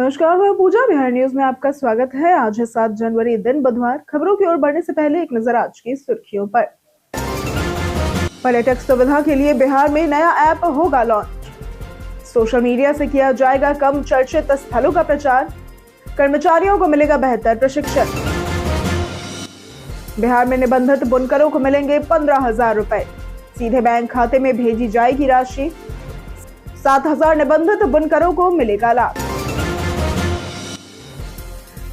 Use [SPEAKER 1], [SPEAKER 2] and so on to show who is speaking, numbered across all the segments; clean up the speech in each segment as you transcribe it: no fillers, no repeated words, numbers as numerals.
[SPEAKER 1] नमस्कार, मैं पूजा। बिहार न्यूज में आपका स्वागत है। आज है 7 जनवरी, दिन बुधवार। खबरों की ओर बढ़ने से पहले एक नजर आज की सुर्खियों पर। पर्यटक सुविधा के लिए बिहार में नया ऐप होगा लॉन्च। सोशल मीडिया से किया जाएगा कम चर्चित स्थलों का प्रचार। कर्मचारियों को मिलेगा बेहतर प्रशिक्षण। बिहार में निबंधित बुनकरों को मिलेंगे 15,000 रुपए। सीधे बैंक खाते में भेजी जाएगी राशि। 7,000 निबंधित बुनकरों को मिलेगा लाभ।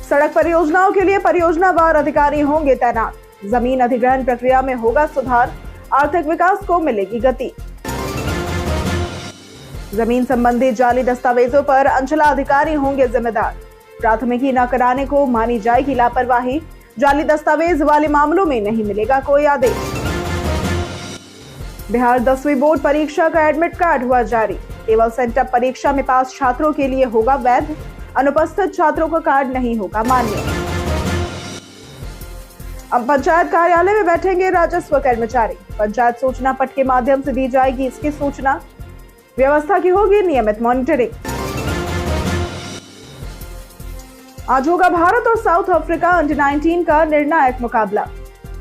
[SPEAKER 1] सड़क परियोजनाओं के लिए परियोजनावार अधिकारी होंगे तैनात। जमीन अधिग्रहण प्रक्रिया में होगा सुधार। आर्थिक विकास को मिलेगी गति। जमीन संबंधी जाली दस्तावेजों पर अंचलाधिकारी होंगे जिम्मेदार। प्राथमिकी न कराने को मानी जाएगी लापरवाही। जाली दस्तावेज वाले मामलों में नहीं मिलेगा कोई आदेश। बिहार 10वीं बोर्ड परीक्षा का एडमिट कार्ड हुआ जारी। केवल सेंटअप परीक्षा में पास छात्रों के लिए होगा वैध। अनुपस्थित छात्रों का कार्ड नहीं होगा मान्य। अब पंचायत कार्यालय में बैठेंगे राजस्व कर्मचारी। पंचायत सूचना पट के माध्यम से दी जाएगी इसकी सूचना। व्यवस्था की होगी नियमित मॉनिटरिंग। आज होगा भारत और साउथ अफ्रीका अंडर 19 का निर्णायक मुकाबला।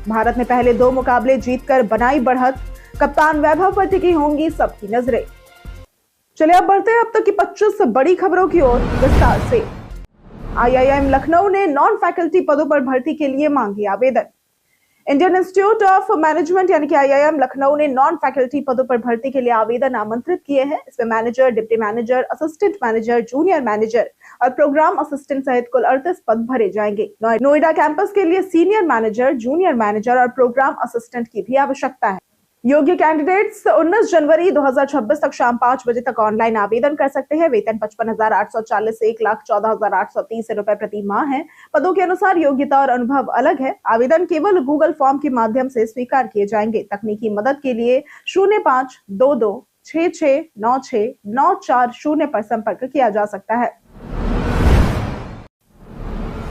[SPEAKER 1] भारत ने पहले 2 मुकाबले जीतकर बनाई बढ़त। कप्तान वैभव पर टिकी होंगी सबकी नजरें। चलिए अब बढ़ते हैं अब तक की 25 बड़ी खबरों की ओर विस्तार से। आईआईएम लखनऊ ने नॉन फैकल्टी पदों पर भर्ती के लिए मांगी आवेदन। इंडियन इंस्टीट्यूट ऑफ मैनेजमेंट यानी कि आईआईएम लखनऊ ने नॉन फैकल्टी पदों पर भर्ती के लिए आवेदन आमंत्रित किए हैं। इसमें manager, deputy manager, assistant manager, junior manager और प्रोग्राम असिस्टेंट सहित कुल 38 पद भरे जाएंगे। नोएडा कैंपस के लिए सीनियर मैनेजर, जूनियर मैनेजर और प्रोग्राम असिस्टेंट की भी आवश्यकता है। योग्य कैंडिडेट्स 19 जनवरी 2026 तक शाम 5 बजे तक ऑनलाइन आवेदन कर सकते हैं। वेतन 55,840 से 1,14,830 रुपए प्रति माह है। पदों के अनुसार योग्यता और अनुभव अलग है। आवेदन केवल गूगल फॉर्म के माध्यम से स्वीकार किए जाएंगे। तकनीकी मदद के लिए 0522669694 पर संपर्क किया जा सकता है।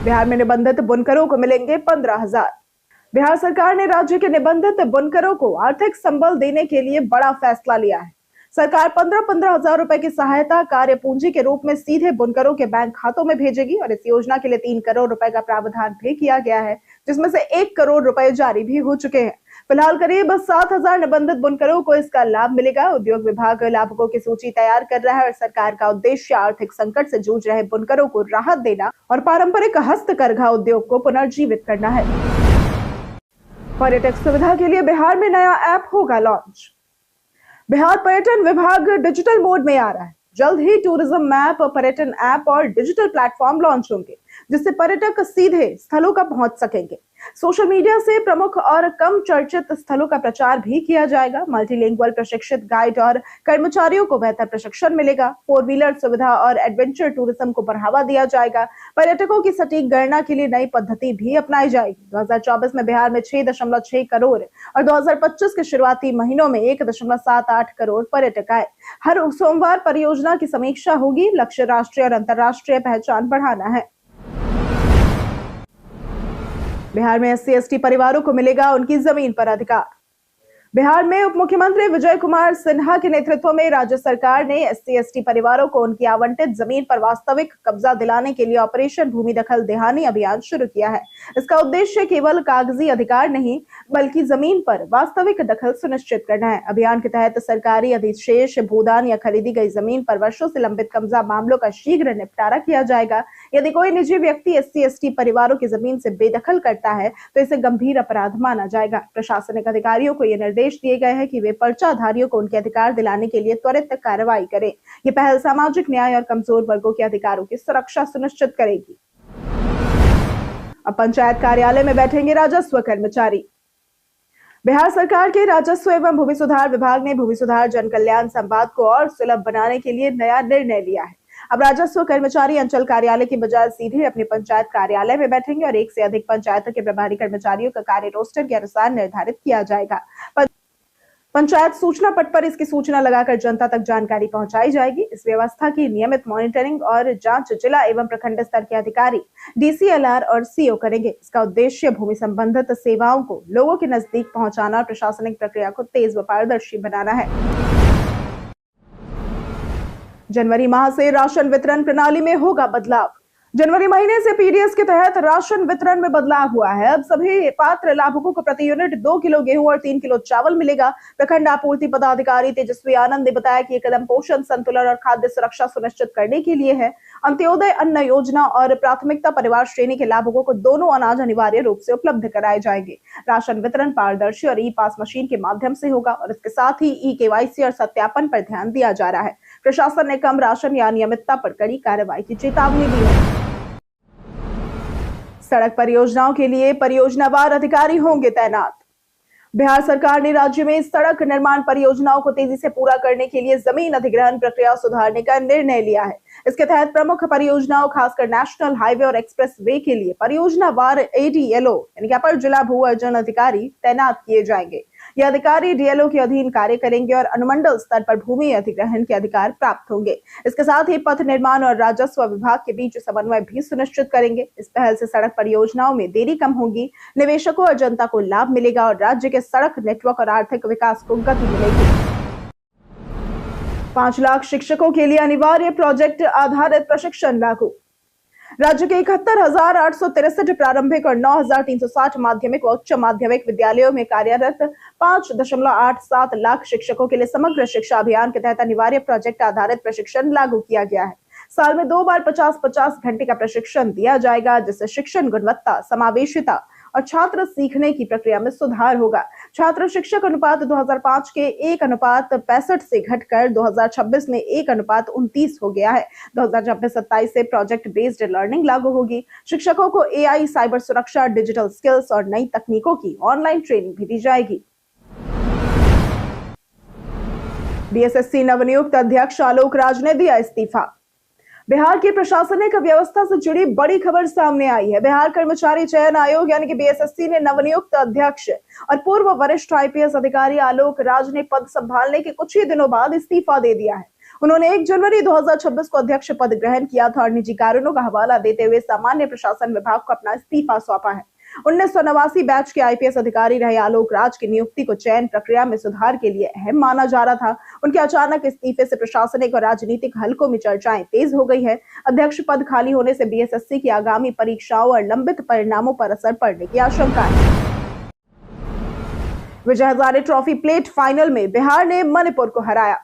[SPEAKER 1] बिहार में निबंधित बुनकरों को मिलेंगे 15,000। बिहार सरकार ने राज्य के निबंधित बुनकरों को आर्थिक संबल देने के लिए बड़ा फैसला लिया है। सरकार 15,000 रुपए की सहायता कार्य पूंजी के रूप में सीधे बुनकरों के बैंक खातों में भेजेगी और इस योजना के लिए 3 करोड़ रुपए का प्रावधान भी किया गया है, जिसमें से 1 करोड़ रुपए जारी भी हो चुके हैं। फिलहाल करीब 7,000 निबंधित बुनकरों को इसका लाभ मिलेगा। उद्योग विभाग लाभुकों की सूची तैयार कर रहा है और सरकार का उद्देश्य आर्थिक संकट से जूझ रहे बुनकरों को राहत देना और पारंपरिक हस्तकरघा उद्योग को पुनर्जीवित करना है। पर्यटक सुविधा के लिए बिहार में नया ऐप होगा लॉन्च। बिहार पर्यटन विभाग डिजिटल मोड में आ रहा है। जल्द ही टूरिज्म मैप, पर्यटन ऐप और डिजिटल प्लेटफॉर्म लॉन्च होंगे, जिससे पर्यटक सीधे स्थलों का पहुंच सकेंगे। सोशल मीडिया से प्रमुख और कम चर्चित स्थलों का प्रचार भी किया जाएगा। मल्टीलिंगुअल प्रशिक्षित गाइड और कर्मचारियों को बेहतर प्रशिक्षण मिलेगा। 4 व्हीलर सुविधा और एडवेंचर टूरिज्म को बढ़ावा दिया जाएगा। पर्यटकों की सटीक गणना के लिए नई पद्धति भी अपनाई जाएगी। 2024 में बिहार में 6.6 करोड़ और 2025 के शुरुआती महीनों में 1.78 करोड़ पर्यटक आए। हर सोमवार परियोजना की समीक्षा होगी। लक्ष्य राष्ट्रीय और अंतर्राष्ट्रीय पहचान बढ़ाना है। बिहार में SC/ST परिवारों को मिलेगा उनकी जमीन पर अधिकार। बिहार में उप मुख्यमंत्री विजय कुमार सिन्हा के नेतृत्व में राज्य सरकार ने SC/ST परिवारों को उनकी आवंटित जमीन पर वास्तविक कब्जा दिलाने के लिए ऑपरेशन भूमि दखल देहानी अभियान शुरू किया है। इसका उद्देश्य केवल कागजी अधिकार नहीं, बल्कि जमीन पर वास्तविक दखल सुनिश्चित करना है। अभियान के तहत सरकारी अधिशेष, भूदान या खरीदी गई जमीन पर वर्षों से लंबित कब्जा मामलों का शीघ्र निपटारा किया जाएगा। यदि कोई निजी व्यक्ति SC/ST परिवारों की जमीन से बेदखल करता है तो इसे गंभीर अपराध माना जाएगा। प्रशासनिक अधिकारियों को यह निर्देश दिए गए हैं कि वे पर्चाधारियों को उनके अधिकार दिलाने के लिए त्वरित कार्रवाई करें। ये पहल सामाजिक न्याय और कमजोर वर्गों के अधिकारों की सुरक्षा सुनिश्चित करेगी। अब पंचायत कार्यालय में बैठेंगे राजस्व कर्मचारी। बिहार सरकार के राजस्व एवं भूमि सुधार विभाग ने भूमि सुधार जन कल्याण संवाद को और सुलभ बनाने के लिए नया निर्णय लिया है। अब राजस्व कर्मचारी अंचल कार्यालय की बजाय सीधे अपने पंचायत कार्यालय में बैठेंगे और 1 से अधिक पंचायतों के प्रभारी कर्मचारियों का कार्य रोस्टर के अनुसार निर्धारित किया जाएगा। पंचायत सूचना पट पर इसकी सूचना लगाकर जनता तक जानकारी पहुंचाई जाएगी। इस व्यवस्था की नियमित मॉनिटरिंग और जांच जिला एवं प्रखंड स्तर के अधिकारी, DCLR और CO करेंगे। इसका उद्देश्य भूमि संबंधित सेवाओं को लोगों के नजदीक पहुंचाना और प्रशासनिक प्रक्रिया को तेज व पारदर्शी बनाना है। जनवरी माह से राशन वितरण प्रणाली में होगा बदलाव। जनवरी महीने से पीडीएस के तहत राशन वितरण में बदलाव हुआ है। अब सभी पात्र लाभुकों को प्रति यूनिट 2 किलो गेहूं और 3 किलो चावल मिलेगा। प्रखंड आपूर्ति पदाधिकारी तेजस्वी आनंद ने बताया कि ये कदम पोषण, संतुलन और खाद्य सुरक्षा सुनिश्चित करने के लिए है। अंत्योदय अन्न योजना और प्राथमिकता परिवार श्रेणी के लाभुकों को दोनों अनाज अनिवार्य रूप से उपलब्ध कराए जाएंगे। राशन वितरण पारदर्शी और ई पास मशीन के माध्यम से होगा और इसके साथ ही ई केवाईसी और सत्यापन पर ध्यान दिया जा रहा है। प्रशासन ने कम राशन या अनियमितता पर कड़ी कार्रवाई की चेतावनी दी है। सड़क परियोजनाओं के लिए परियोजनावार अधिकारी होंगे तैनात। बिहार सरकार ने राज्य में सड़क निर्माण परियोजनाओं को तेजी से पूरा करने के लिए जमीन अधिग्रहण प्रक्रिया सुधारने का निर्णय लिया है। इसके तहत प्रमुख परियोजनाओं, खासकर नेशनल हाईवे और एक्सप्रेस वे के लिए परियोजनावार एडीएलओ यानी कि अपर जिला भू अर्जन अधिकारी तैनात किए जाएंगे। ये अधिकारी डीएलओ के अधीन कार्य करेंगे और अनुमंडल स्तर पर भूमि अधिग्रहण के अधिकार प्राप्त होंगे। इसके साथ ही पथ निर्माण और राजस्व विभाग के बीच समन्वय भी सुनिश्चित करेंगे। इस पहल से सड़क परियोजनाओं में देरी कम होगी, निवेशकों और जनता को लाभ मिलेगा और राज्य के सड़क नेटवर्क और आर्थिक विकास को गति मिलेगी। 5 लाख शिक्षकों के लिए अनिवार्य प्रोजेक्ट आधारित प्रशिक्षण लागू। राज्य के 71,863 प्रारंभिक और 9,360 माध्यमिक व उच्च माध्यमिक विद्यालयों में कार्यरत 5.87 लाख शिक्षकों के लिए समग्र शिक्षा अभियान के तहत अनिवार्य प्रोजेक्ट आधारित प्रशिक्षण लागू किया गया है। साल में 2 बार 50-50 घंटे का प्रशिक्षण दिया जाएगा, जिससे शिक्षण गुणवत्ता, समावेशिता और छात्र सीखने की प्रक्रिया में सुधार होगा। छात्र शिक्षक अनुपात 2005 के 1:65 से घटकर 2026 में 1:29 हो गया है। 2026-27 से प्रोजेक्ट बेस्ड लर्निंग लागू होगी। शिक्षकों को एआई, साइबर सुरक्षा, डिजिटल स्किल्स और नई तकनीकों की ऑनलाइन ट्रेनिंग भी दी जाएगी। बीएसएससी नवनियुक्त अध्यक्ष आलोक राज ने दिया इस्तीफा। बिहार की प्रशासनिक व्यवस्था से जुड़ी बड़ी खबर सामने आई है। बिहार कर्मचारी चयन आयोग यानी कि बीएसएससी ने नवनियुक्त अध्यक्ष और पूर्व वरिष्ठ आईपीएस अधिकारी आलोक राज ने पद संभालने के कुछ ही दिनों बाद इस्तीफा दे दिया है। उन्होंने 1 जनवरी 2026 को अध्यक्ष पद ग्रहण किया था और निजी कारणों का हवाला देते हुए सामान्य प्रशासन विभाग को अपना इस्तीफा सौंपा है। 1989 बैच के आईपीएस अधिकारी रहे आलोक राज की नियुक्ति को चयन प्रक्रिया में सुधार के लिए अहम माना जा रहा था। उनके अचानक इस्तीफे से प्रशासनिक और राजनीतिक हलकों में चर्चाएं तेज हो गई है। अध्यक्ष पद खाली होने से बीएसएससी की आगामी परीक्षाओं और लंबित परिणामों पर असर पड़ने की आशंका है। Vijay Hazare trophy plate final में बिहार ने मणिपुर को हराया।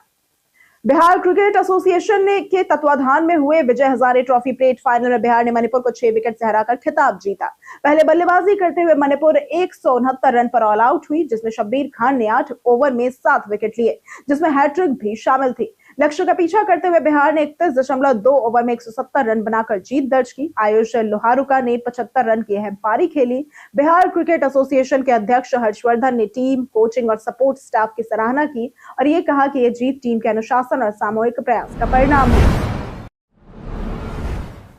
[SPEAKER 1] बिहार क्रिकेट एसोसिएशन ने के तत्वाधान में हुए Vijay Hazare trophy plate final में बिहार ने मणिपुर को 6 विकेट से हराकर खिताब जीता। पहले बल्लेबाजी करते हुए मणिपुर 169 रन पर ऑल आउट हुई, जिसमें शब्बीर खान ने 8 ओवर में 7 विकेट लिए, जिसमें हैट्रिक भी शामिल थी। लक्ष्य का पीछा करते हुए बिहार ने 31.2 ओवर में 170 रन बनाकर जीत दर्ज की। आयुष लोहारुका ने 75 रन की अहम पारी खेली। बिहार क्रिकेट एसोसिएशन के अध्यक्ष हर्षवर्धन ने टीम, कोचिंग और सपोर्ट स्टाफ की सराहना की और ये कहा कि यह जीत टीम के अनुशासन और सामूहिक प्रयास का परिणाम है।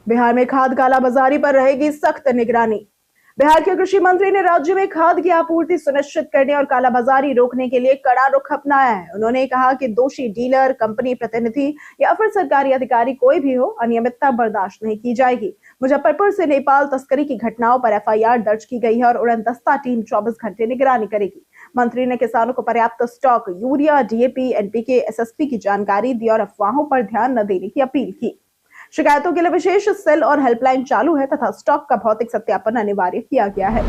[SPEAKER 1] बिहार में खाद कालाबाजारी पर रहेगी सख्त निगरानी। बिहार के कृषि मंत्री ने राज्य में खाद की आपूर्ति सुनिश्चित करने और कालाबाजारी रोकने के लिए कड़ा रुख अपनाया है। उन्होंने कहा कि दोषी डीलर, कंपनी प्रतिनिधि या फिर सरकारी अधिकारी कोई भी हो, अनियमितता बर्दाश्त नहीं की जाएगी। मुजफ्फरपुर से नेपाल तस्करी की घटनाओं पर एफआईआर दर्ज की गई है और उड़नदस्ता टीम 24 घंटे निगरानी करेगी। मंत्री ने किसानों को पर्याप्त stock urea, DAP, NPK, SSP की जानकारी दी और अफवाहों पर ध्यान न देने की अपील की। शिकायतों के लिए विशेष सेल और हेल्पलाइन चालू है तथा स्टॉक का भौतिक सत्यापन अनिवार्य किया गया है।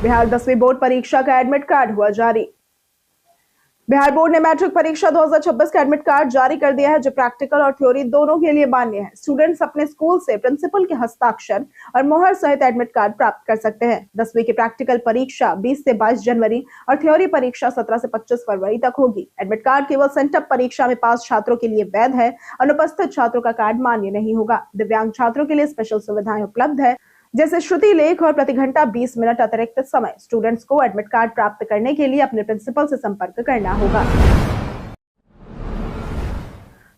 [SPEAKER 1] बिहार 10वीं बोर्ड परीक्षा का एडमिट कार्ड हुआ जारी। बिहार बोर्ड ने मैट्रिक परीक्षा 2026 का एडमिट कार्ड जारी कर दिया है, जो प्रैक्टिकल और थ्योरी दोनों के लिए मान्य है। स्टूडेंट्स अपने स्कूल से प्रिंसिपल के हस्ताक्षर और मोहर सहित एडमिट कार्ड प्राप्त कर सकते हैं। 10वीं की प्रैक्टिकल परीक्षा 20 से 22 जनवरी और थ्योरी परीक्षा 17 से 25 फरवरी तक होगी। एडमिट कार्ड केवल सेंटअप परीक्षा में पास छात्रों के लिए वैध है। अनुपस्थित छात्रों का कार्ड मान्य नहीं होगा। दिव्यांग छात्रों के लिए स्पेशल सुविधाएं उपलब्ध है, जैसे श्रुति लेख और प्रति घंटा 20 मिनट अतिरिक्त समय। स्टूडेंट्स को एडमिट कार्ड प्राप्त करने के लिए अपने प्रिंसिपल से संपर्क करना होगा।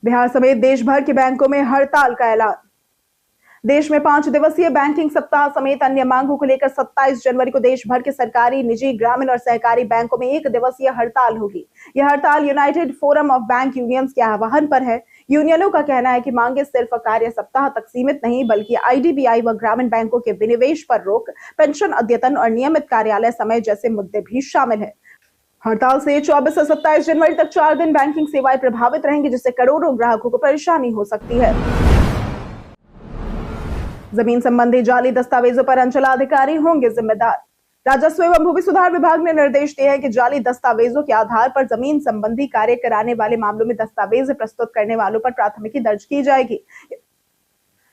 [SPEAKER 1] बिहार समेत देश भर के बैंकों में हड़ताल का ऐलान। देश में 5 दिवसीय बैंकिंग सप्ताह समेत अन्य मांगों को लेकर 27 जनवरी को देश भर के सरकारी, निजी, ग्रामीण और सहकारी बैंकों में 1 दिवसीय हड़ताल होगी। यह हड़ताल United forum of bank unions के आह्वान पर है। यूनियनों का कहना है कि मांगे सिर्फ कार्य सप्ताह तक सीमित नहीं, बल्कि आईडीबीआई व ग्रामीण बैंकों के विनिवेश पर रोक, पेंशन अद्यतन और नियमित कार्यालय समय जैसे मुद्दे भी शामिल है। हड़ताल से 24 से 27 जनवरी तक 4 दिन बैंकिंग सेवाएं प्रभावित रहेंगी, जिससे करोड़ों ग्राहकों को परेशानी हो सकती है। जमीन संबंधी जाली दस्तावेजों पर अंचलाधिकारी होंगे जिम्मेदार। राजस्व एवं भूमि सुधार विभाग ने निर्देश दिए हैं कि जाली दस्तावेजों के आधार पर जमीन संबंधी कार्य कराने वाले मामलों में दस्तावेज प्रस्तुत करने वालों पर प्राथमिकी दर्ज की जाएगी।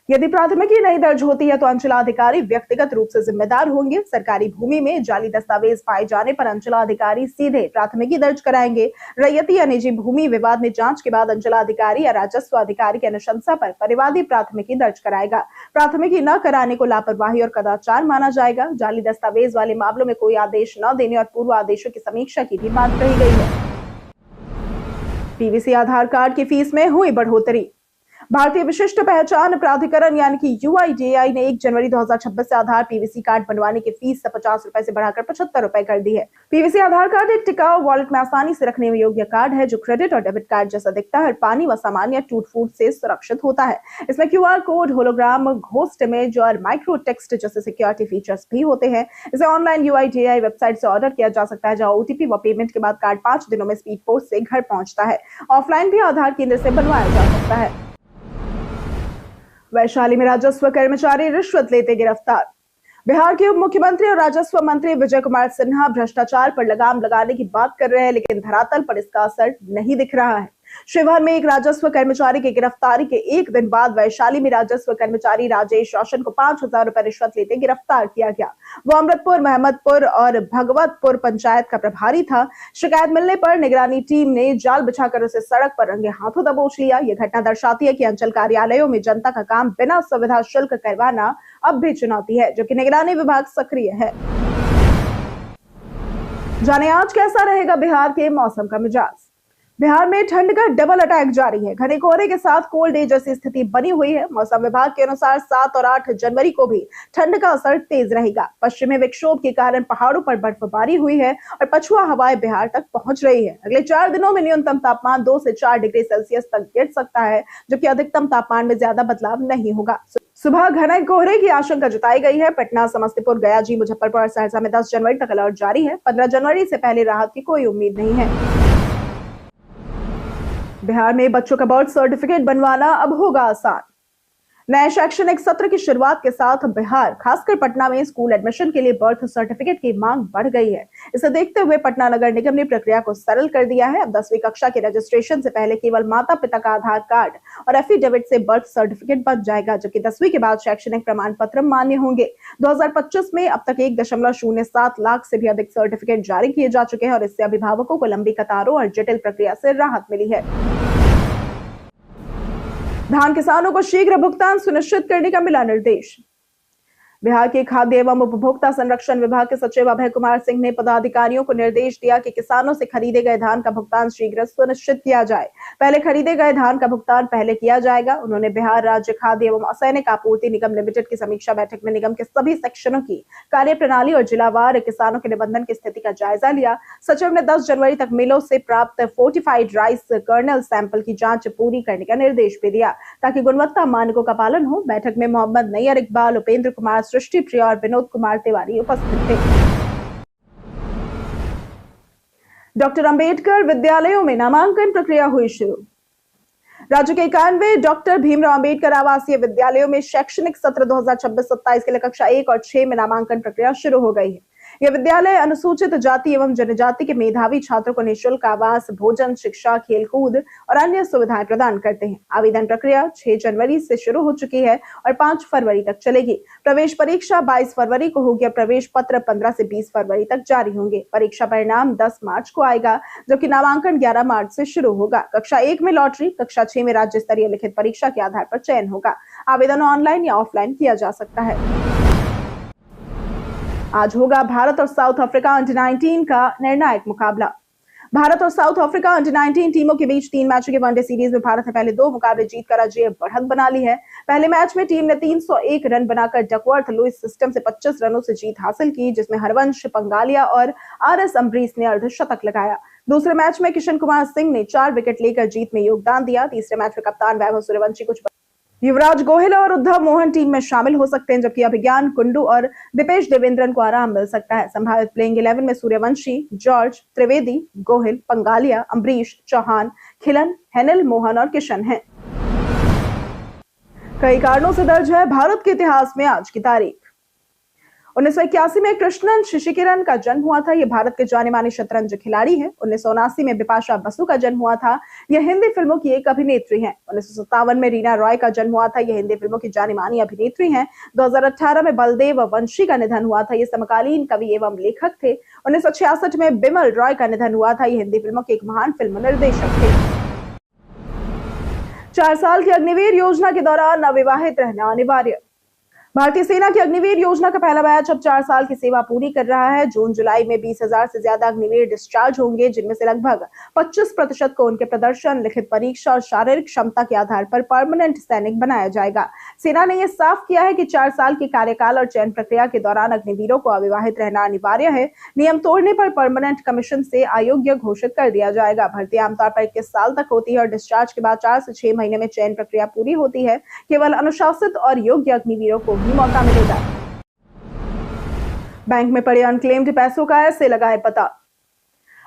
[SPEAKER 1] यदि प्राथमिकी नहीं दर्ज होती है तो अंचलाधिकारी व्यक्तिगत रूप से जिम्मेदार होंगे। सरकारी भूमि में जाली दस्तावेज पाए जाने पर अंचलाधिकारी सीधे प्राथमिकी दर्ज कराएंगे। रैयती या निजी भूमि विवाद में जांच के बाद अंचलाधिकारी या राजस्व अधिकारी की अनुशंसा पर परिवादी प्राथमिकी दर्ज कराएगा। प्राथमिकी न कराने को लापरवाही और कदाचार माना जाएगा। जाली दस्तावेज वाले मामलों में कोई आदेश न देने और पूर्व आदेशों की समीक्षा की भी बात कही गई है। पीवीसी आधार कार्ड की फीस में हुई बढ़ोतरी। भारतीय विशिष्ट पहचान प्राधिकरण यानी कि यूआईडीएआई ने 1 जनवरी 2026 से आधार पीवीसी कार्ड बनवाने की फीस 50 रुपए से बढ़ाकर 75 रुपए कर दी है। पीवीसी आधार कार्ड एक टिकाऊ, वॉलेट में आसानी से रखने योग्य कार्ड है जो क्रेडिट और डेबिट कार्ड जैसा दिखता है और पानी व सामान या टूट फूट से सुरक्षित होता है। इसमें QR code, hologram, ghost image और माइक्रो टेक्स्ट जैसे सिक्योरिटी फीचर्स भी होते हैं। इसे ऑनलाइन यूआईडीएआई वेबसाइट से ऑर्डर किया जा सकता है, जहां ओटीपी व पेमेंट के बाद कार्ड 5 दिनों में स्पीड पोस्ट से घर पहुंचता है। ऑफलाइन भी आधार केंद्र से बनवाया जा सकता है। वैशाली में राजस्व कर्मचारी रिश्वत लेते गिरफ्तार। बिहार के उप मुख्यमंत्री और राजस्व मंत्री विजय कुमार सिन्हा भ्रष्टाचार पर लगाम लगाने की बात कर रहे हैं, लेकिन धरातल पर इसका असर नहीं दिख रहा है। शिवहर में एक राजस्व कर्मचारी की गिरफ्तारी के एक दिन बाद वैशाली में राजस्व कर्मचारी राजेश रोशन को 5,000 रुपए रिश्वत लेते गिरफ्तार किया गया। वो अमृतपुर, महमदपुर और भगवतपुर पंचायत का प्रभारी था। शिकायत मिलने पर निगरानी टीम ने जाल बिछाकर उसे सड़क पर रंगे हाथों दबोच लिया। यह घटना दर्शाती है कि अंचल कार्यालयों में जनता का काम बिना सुविधा शुल्क करवाना अब भी चुनौती है, जबकि निगरानी विभाग सक्रिय है। जाने आज कैसा रहेगा बिहार के मौसम का मिजाज। बिहार में ठंड का डबल अटैक जारी है। घने कोहरे के साथ कोल्ड डे जैसी स्थिति बनी हुई है। मौसम विभाग के अनुसार 7 और 8 जनवरी को भी ठंड का असर तेज रहेगा। पश्चिमी विक्षोभ के कारण पहाड़ों पर बर्फबारी हुई है और पछुआ हवाएं बिहार तक पहुंच रही है। अगले 4 दिनों में न्यूनतम तापमान 2 से 4 डिग्री सेल्सियस तक गिर सकता है, जबकि अधिकतम तापमान में ज्यादा बदलाव नहीं होगा। सुबह घने कोहरे की आशंका जताई गई है। पटना, समस्तीपुर, गया, जी, मुजफ्फरपुर और सहरसा में 10 जनवरी तक अलर्ट जारी है। 15 जनवरी से पहले राहत की कोई उम्मीद नहीं है। बिहार में बच्चों का बर्थ सर्टिफिकेट बनवाना अब होगा आसान। नए शैक्षणिक सत्र की शुरुआत के साथ बिहार, खासकर पटना में स्कूल एडमिशन के लिए बर्थ सर्टिफिकेट की मांग बढ़ गई है। इसे देखते हुए पटना नगर निगम ने प्रक्रिया को सरल कर दिया है। अब 10वीं कक्षा के रजिस्ट्रेशन से पहले केवल माता पिता का आधार कार्ड और एफिडेविट से बर्थ सर्टिफिकेट बन जाएगा, जबकि 10वीं के बाद शैक्षणिक प्रमाण पत्र मान्य होंगे। 2025 में अब तक 1.07 लाख से भी अधिक सर्टिफिकेट जारी किए जा चुके हैं और इससे अभिभावकों को लंबी कतारों और जटिल प्रक्रिया से राहत मिली है। धान किसानों को शीघ्र भुगतान सुनिश्चित करने का मिला निर्देश। बिहार के खाद्य एवं उपभोक्ता संरक्षण विभाग के सचिव अभय कुमार सिंह ने पदाधिकारियों को निर्देश दिया कि किसानों से खरीदे गए धान का भुगतान शीघ्र सुनिश्चित किया जाए। पहले खरीदे गए धान का भुगतान पहले किया जाएगा। उन्होंने बिहार राज्य खाद्य एवं असैनिक आपूर्ति निगम लिमिटेड की समीक्षा बैठक में निगम के सभी सेक्शनों की कार्यप्रणाली और जिलावार किसानों के निबंधन की स्थिति का जायजा लिया। सचिव ने 10 जनवरी तक मिलों से प्राप्त फोर्टिफाइड राइस कर्नल सैंपल की जांच पूरी करने का निर्देश भी दिया, ताकि गुणवत्ता मानकों का पालन हो। बैठक में मोहम्मद नैयर इकबाल, उपेंद्र कुमार, सृष्टि प्रिया और विनोद कुमार तिवारी उपस्थित थे। डॉक्टर अंबेडकर विद्यालयों में नामांकन प्रक्रिया हुई शुरू। राज्य के 91 डॉक्टर भीमराव अंबेडकर आवासीय विद्यालयों में शैक्षणिक सत्र 2026-27 के लिए कक्षा 1 और 6 में नामांकन प्रक्रिया शुरू हो गई है। यह विद्यालय अनुसूचित जाति एवं जनजाति के मेधावी छात्रों को निःशुल्क आवास, भोजन, शिक्षा, खेलकूद और अन्य सुविधाएं प्रदान करते हैं। आवेदन प्रक्रिया 6 जनवरी से शुरू हो चुकी है और 5 फरवरी तक चलेगी। प्रवेश परीक्षा 22 फरवरी को होगी। प्रवेश पत्र 15 से 20 फरवरी तक जारी होंगे। परीक्षा परिणाम 10 मार्च को आएगा, जबकि नामांकन 11 मार्च से शुरू होगा। कक्षा 1 में लॉटरी, कक्षा 6 में राज्य स्तरीय लिखित परीक्षा के आधार पर चयन होगा। आवेदन ऑनलाइन या ऑफलाइन किया जा सकता है। आज होगा भारत और साउथ अफ्रीका अंडर 19 का निर्णायक मुकाबला। भारत और साउथ अफ्रीका अंडर 19 टीमों के बीच 3 मैचों के वनडे सीरीज में भारत ने पहले 2 मुकाबले जीतकर अजेय बढ़त बना ली है। पहले मैच में टीम ने 301 रन बनाकर डकवर्थ लुइस सिस्टम से 25 रनों से जीत हासिल की, जिसमें हरवंश पंगालिया और आरएस अम्बरीश ने अर्धशतक लगाया। दूसरे मैच में किशन कुमार सिंह ने 4 विकेट लेकर जीत में योगदान दिया। तीसरे मैच में कप्तान वैभव सूर्यवंशी कुछ युवराज गोहिल और उद्धव मोहन टीम में शामिल हो सकते हैं, जबकि अभिज्ञान कुंडू और दीपेश देवेंद्रन को आराम मिल सकता है। संभावित प्लेइंग 11 में सूर्यवंशी, जॉर्ज, त्रिवेदी, गोहिल, पंगालिया, अम्बरीश, चौहान, खिलन, हेनिल, मोहन और किशन हैं। कई कारणों से दर्ज है भारत के इतिहास में आज की तारीख। 1981 में कृष्णन शशिकिरण का जन्म हुआ था। ये भारत के जाने माने शतरंज खिलाड़ी हैं। 1979 में बिपाशा बसु का जन्म हुआ था। यह हिंदी फिल्मों की एक अभिनेत्री हैं। 1957 में रीना रॉय का जन्म हुआ था। यह हिंदी फिल्मों की जानी मानी अभिनेत्री हैं। 2018 में बलदेव वंशी का निधन हुआ था। ये समकालीन कवि एवं लेखक थे। 1966 में बिमल रॉय का निधन हुआ था। ये हिंदी फिल्मों के एक महान फिल्म निर्देशक थे। 4 साल की अग्निवीर योजना के दौरान अविवाहित रहना अनिवार्य। भारतीय सेना की अग्निवीर योजना का पहला बैच अब 4 साल की सेवा पूरी कर रहा है। जून जुलाई में 20,000 से ज्यादा अग्निवीर डिस्चार्ज होंगे, जिनमें से लगभग 25% को उनके प्रदर्शन, लिखित परीक्षा और शारीरिक क्षमता के आधार पर परमानेंट सैनिक बनाया जाएगा। सेना ने यह साफ किया है कि 4 साल के कार्यकाल और चयन प्रक्रिया के दौरान अग्निवीरों को अविवाहित रहना अनिवार्य है। नियम तोड़ने पर परमानेंट कमीशन से अयोग्य घोषित कर दिया जाएगा। भर्ती आमतौर पर 21 साल तक होती है और डिस्चार्ज के बाद 4 से 6 महीने में चयन प्रक्रिया पूरी होती है। केवल अनुशासित और योग्य अग्निवीरों को भी मौका मिलेगा। बैंक में पड़े अनक्लेम्ड पैसों का ऐसे लगाए पता।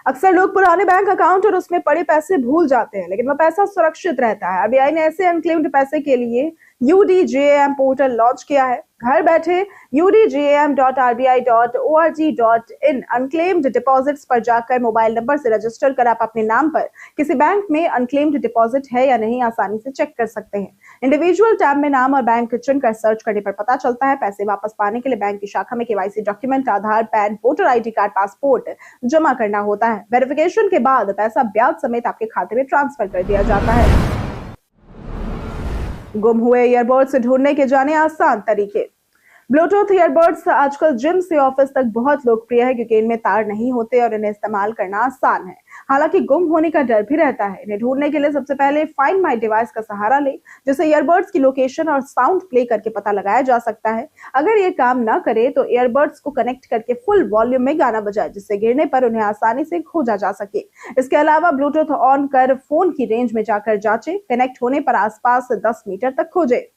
[SPEAKER 1] अक्सर लोग पुराने बैंक अकाउंट और उसमें पड़े पैसे भूल जाते हैं, लेकिन वह पैसा सुरक्षित रहता है। आरबीआई ने ऐसे अनक्लेम्ड पैसे के लिए UDJAM पोर्टल लॉन्च किया है। घर बैठे udjam.rbi.org.in अनक्लेम्ड डिपॉजिट्स पर जाकर मोबाइल नंबर से रजिस्टर कर आप अपने नाम पर किसी बैंक में अनक्लेम्ड डिपॉजिट है या नहीं आसानी से चेक कर सकते हैं। इंडिविजुअल टैब में नाम और बैंक चुनकर सर्च करने पर पता चलता है। पैसे वापस पाने के लिए बैंक की शाखा में KYC document, Aadhaar, PAN, voter ID card, passport जमा करना होता है। वेरिफिकेशन के बाद पैसा ब्याज समेत आपके खाते में ट्रांसफर कर दिया जाता है। गुम हुए ईयरबड्स ढूंढने के जाने आसान तरीके। ब्लूटूथ ईयरबड्स आजकल जिम से ऑफिस तक बहुत लोकप्रिय है, क्योंकि इनमें तार नहीं होते और इन्हें इस्तेमाल करना आसान है। हालांकि गुम होने का डर भी रहता है। इन्हें ढूंढने के लिए सबसे पहले फाइंड माई डिवाइस का सहारा लें, जिससे ईयरबड्स की लोकेशन और साउंड प्ले करके पता लगाया जा सकता है। अगर ये काम ना करे तो ईयरबड्स को कनेक्ट करके फुल वॉल्यूम में गाना बजाए, जिससे गिरने पर उन्हें आसानी से खोजा जा सके। इसके अलावा ब्लूटूथ ऑन कर फोन की रेंज में जाकर जांचे। कनेक्ट होने पर आसपास 10 मीटर तक खोजे।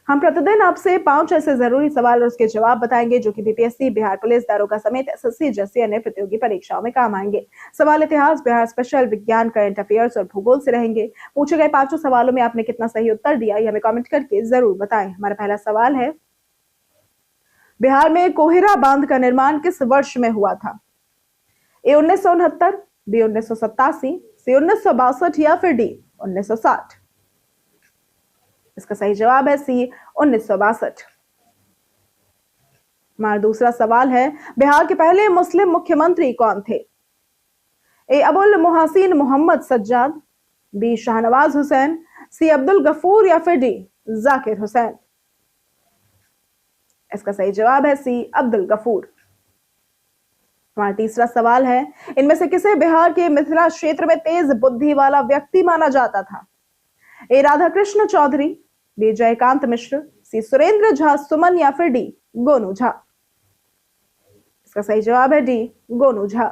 [SPEAKER 1] हम प्रतिदिन आपसे 5 ऐसे जरूरी सवाल और उसके जवाब बताएंगे, जो कि बीपीएससी, बिहार पुलिस, दारोगा समेत SSC जैसी अन्य प्रतियोगी परीक्षाओं में काम आएंगे। सवाल इतिहास, बिहार स्पेशल, विज्ञान, करंट अफेयर्स और भूगोल से रहेंगे। पूछे गए 5 सवालों में आपने कितना सही उत्तर दिया, ये हमें कमेंट करके जरूर बताएं। हमारा पहला सवाल है, बिहार में कोहिरा बांध का निर्माण किस वर्ष में हुआ था? A 1969, B 1987, C 1962 या फिर D 1960? इसका सही जवाब है C 1962। हमारा दूसरा सवाल है, बिहार के पहले मुस्लिम मुख्यमंत्री कौन थे? A Abul Mohsin Mohammad Sajjad, B Shahnawaz Hussain, C Abdul Ghafoor या फिर D जाकिर हुसैन? इसका सही जवाब है C अब्दुल गफूर। हमारा तीसरा सवाल है, इनमें से किसे बिहार के मिथिला क्षेत्र में तेज बुद्धि वाला व्यक्ति माना जाता था? A Radhakrishna Chaudhary, B Jaikant Mishra, C Surendra Jha Suman या फिर D गोनू झा? इसका सही जवाब है D गोनू झा।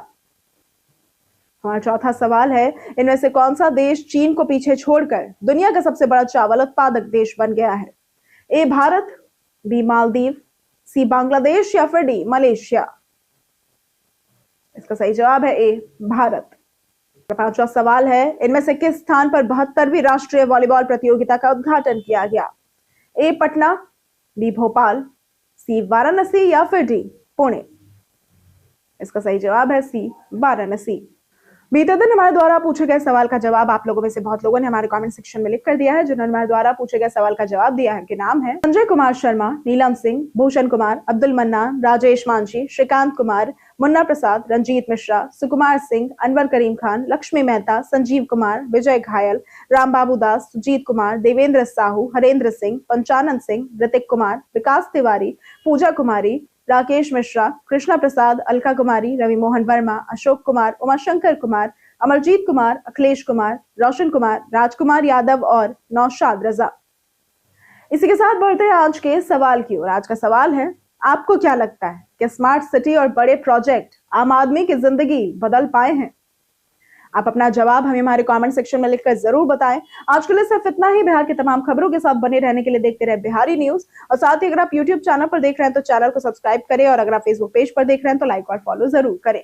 [SPEAKER 1] हमारा चौथा सवाल है, इनमें से कौन सा देश चीन को पीछे छोड़कर दुनिया का सबसे बड़ा चावल उत्पादक देश बन गया है? A Bharat, B Maldives, C Bangladesh या फिर D मलेशिया? इसका सही जवाब है A भारत। पांचवा सवाल है, इनमें से किस स्थान पर 72वीं राष्ट्रीय वॉलीबॉल प्रतियोगिता का उद्घाटन किया गया? A Patna, B Bhopal, C Varanasi या फिर D पुणे? इसका सही जवाब है C वाराणसी। बीते दिन हमारे द्वारा पूछे गए सवाल का जवाब आप लोगों में से बहुत लोगों ने हमारे कमेंट सेक्शन में लिख कर दिया है। जिन्होंने हमारे द्वारा पूछे गए सवाल का जवाब दिया है, उनके नाम है संजय कुमार शर्मा, नीलम सिंह, भूषण कुमार, अब्दुल मन्नान, राजेश मांझी, श्रीकांत कुमार, मुन्ना प्रसाद, रंजीत मिश्रा, सुकुमार सिंह, अनवर करीम खान, लक्ष्मी मेहता, संजीव कुमार, विजय घायल, राम बाबू दास, सुजीत कुमार, देवेंद्र साहू, हरेंद्र सिंह, पंचानन सिंह, ऋतिक कुमार, विकास तिवारी, पूजा कुमारी, राकेश मिश्रा, कृष्णा प्रसाद, अलका कुमारी, रवि मोहन वर्मा, अशोक कुमार, उमाशंकर कुमार, अमरजीत कुमार, अखिलेश कुमार, रोशन कुमार, राजकुमार यादव और नौशाद रजा। इसी के साथ बढ़ते हैं आज के सवाल की ओर। आज का सवाल है, आपको क्या लगता है कि स्मार्ट सिटी और बड़े प्रोजेक्ट आम आदमी की जिंदगी बदल पाए हैं? आप अपना जवाब हमें हमारे कमेंट सेक्शन में लिखकर जरूर बताएं। आज के लिए सिर्फ इतना ही। बिहार की तमाम खबरों के साथ बने रहने के लिए देखते रहे बिहारी न्यूज। और साथ ही अगर आप यूट्यूब चैनल पर देख रहे हैं तो चैनल को सब्सक्राइब करें, और अगर आप फेसबुक पेज पर देख रहे हैं तो लाइक और फॉलो जरूर करें।